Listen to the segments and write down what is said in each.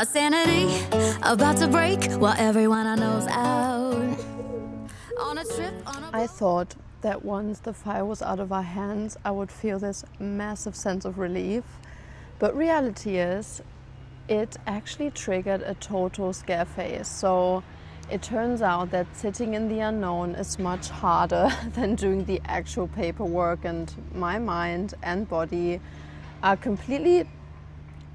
sanity about to break while everyone I know's out on a trip. I thought that once the fire was out of our hands, I would feel this massive sense of relief. But reality is, it actually triggered a total scare phase. So it turns out that sitting in the unknown is much harder than doing the actual paperwork, and my mind and body are completely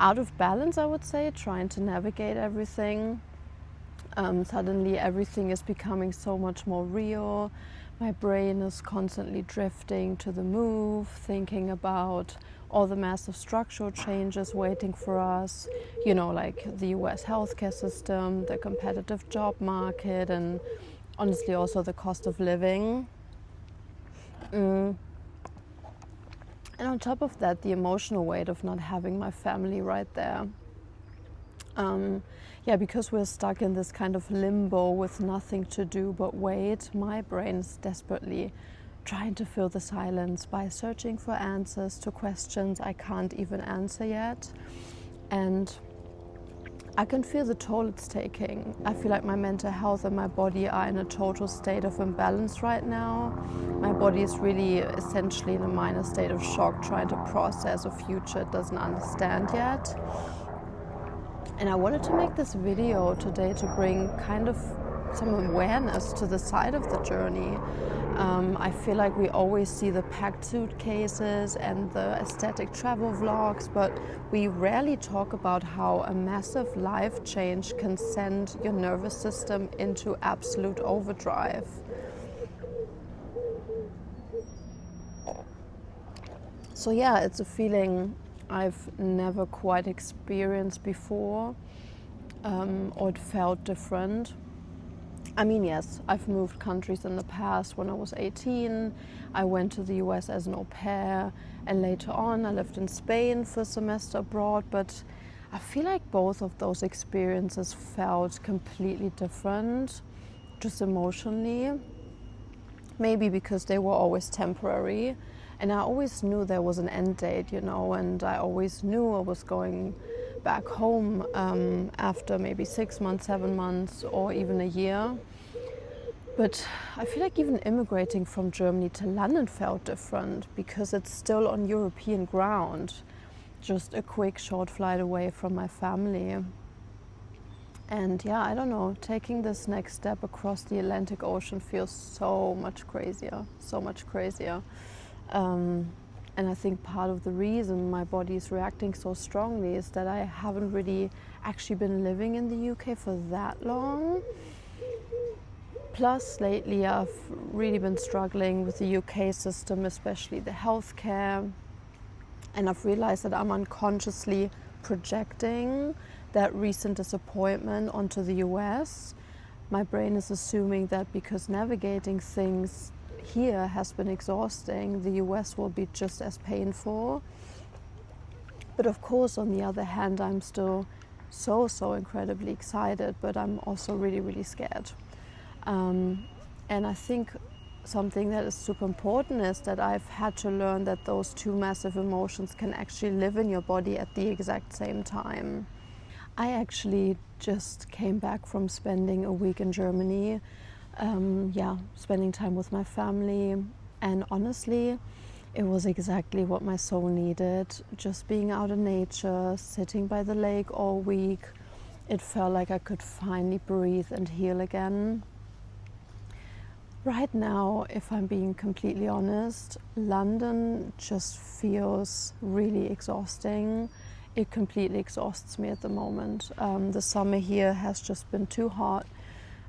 out of balance, I would say, trying to navigate everything. Suddenly everything is becoming so much more real. My brain is constantly drifting to the move, thinking about all the massive structural changes waiting for us, like the US healthcare system, the competitive job market, and honestly also the cost of living. And on top of that, the emotional weight of not having my family right there. Because we're stuck in this kind of limbo with nothing to do but wait, my brain is desperately trying to fill the silence by searching for answers to questions I can't even answer yet. And I can feel the toll it's taking. I feel like my mental health and my body are in a total state of imbalance right now. My body is really essentially in a minor state of shock, trying to process a future it doesn't understand yet. And I wanted to make this video today to bring kind of some awareness to the side of the journey. I feel like we always see the packed suitcases and the aesthetic travel vlogs, but we rarely talk about how a massive life change can send your nervous system into absolute overdrive. So yeah, it's a feeling I've never quite experienced before, or it felt different. I mean, yes, I've moved countries in the past. When I was 18, I went to the US as an au pair, and later on I lived in Spain for a semester abroad, but I feel like both of those experiences felt completely different, just emotionally. Maybe because they were always temporary, and I always knew there was an end date, and I always knew I was going back home after maybe 6 months, 7 months, or even a year. But I feel like even immigrating from Germany to London felt different because it's still on European ground, just a quick short flight away from my family. And yeah, I don't know, taking this next step across the Atlantic Ocean feels so much crazier. And I think part of the reason my body is reacting so strongly is that I haven't really actually been living in the UK for that long. Plus, lately I've really been struggling with the UK system, especially the healthcare. And I've realized that I'm unconsciously projecting that recent disappointment onto the US. My brain is assuming that because navigating things here has been exhausting, the US will be just as painful. But of course, on the other hand, I'm still so incredibly excited, but I'm also really scared. And I think something that is super important is that I've had to learn that those two massive emotions can actually live in your body at the exact same time. I actually just came back from spending a week in Germany, spending time with my family, and honestly, it was exactly what my soul needed. Just being out in nature, sitting by the lake all week, it felt like I could finally breathe and heal again. Right now, if I'm being completely honest, London just feels really exhausting. It completely exhausts me at the moment. The summer here has just been too hot.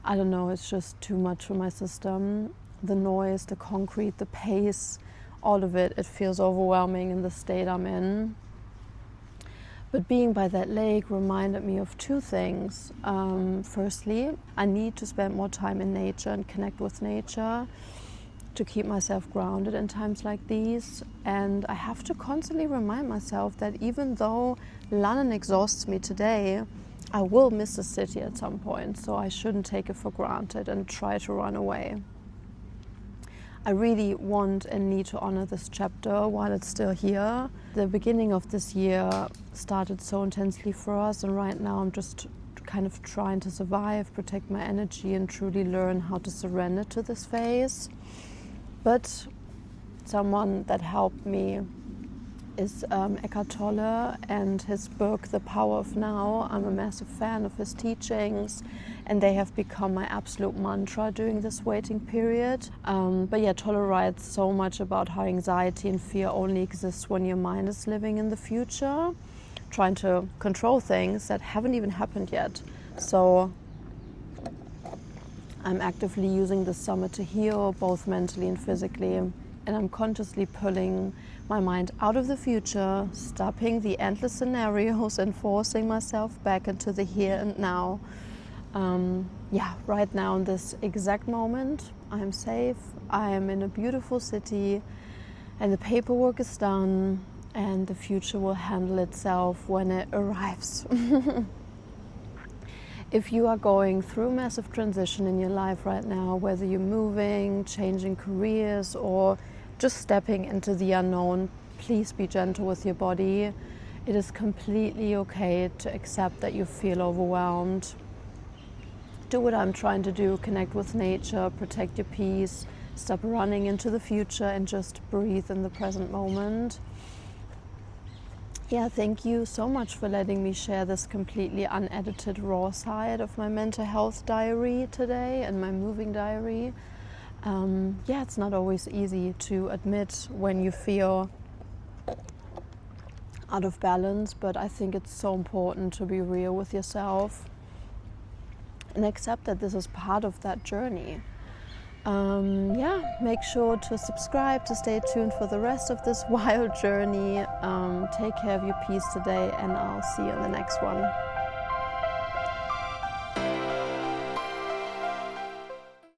I don't know, it's just too much for my system. The noise, the concrete, the pace, all of it, it feels overwhelming in the state I'm in. But being by that lake reminded me of two things. Firstly, I need to spend more time in nature and connect with nature to keep myself grounded in times like these. And I have to constantly remind myself that even though London exhausts me today, I will miss the city at some point, so I shouldn't take it for granted and try to run away. I really want and need to honor this chapter while it's still here. The beginning of this year started so intensely for us, and right now I'm just kind of trying to survive, protect my energy, and truly learn how to surrender to this phase. But someone that helped me is Eckhart Tolle, and his book, The Power of Now. I'm a massive fan of his teachings, and they have become my absolute mantra during this waiting period. But yeah, Tolle writes so much about how anxiety and fear only exists when your mind is living in the future, trying to control things that haven't even happened yet. So I'm actively using this summer to heal, both mentally and physically. And I'm consciously pulling my mind out of the future, stopping the endless scenarios and forcing myself back into the here and now. Right now in this exact moment, I'm safe, I am in a beautiful city, and the paperwork is done, and the future will handle itself when it arrives. If you are going through massive transition in your life right now, whether you're moving, changing careers, or just stepping into the unknown, please be gentle with your body. It is completely okay to accept that you feel overwhelmed. Do what I'm trying to do, connect with nature, protect your peace, stop running into the future, and just breathe in the present moment. Yeah, thank you so much for letting me share this completely unedited raw side of my mental health diary today and my moving diary. It's not always easy to admit when you feel out of balance, but I think it's so important to be real with yourself and accept that this is part of that journey. Make sure to subscribe to stay tuned for the rest of this wild journey. Take care of your peace today, and I'll see you in the next one.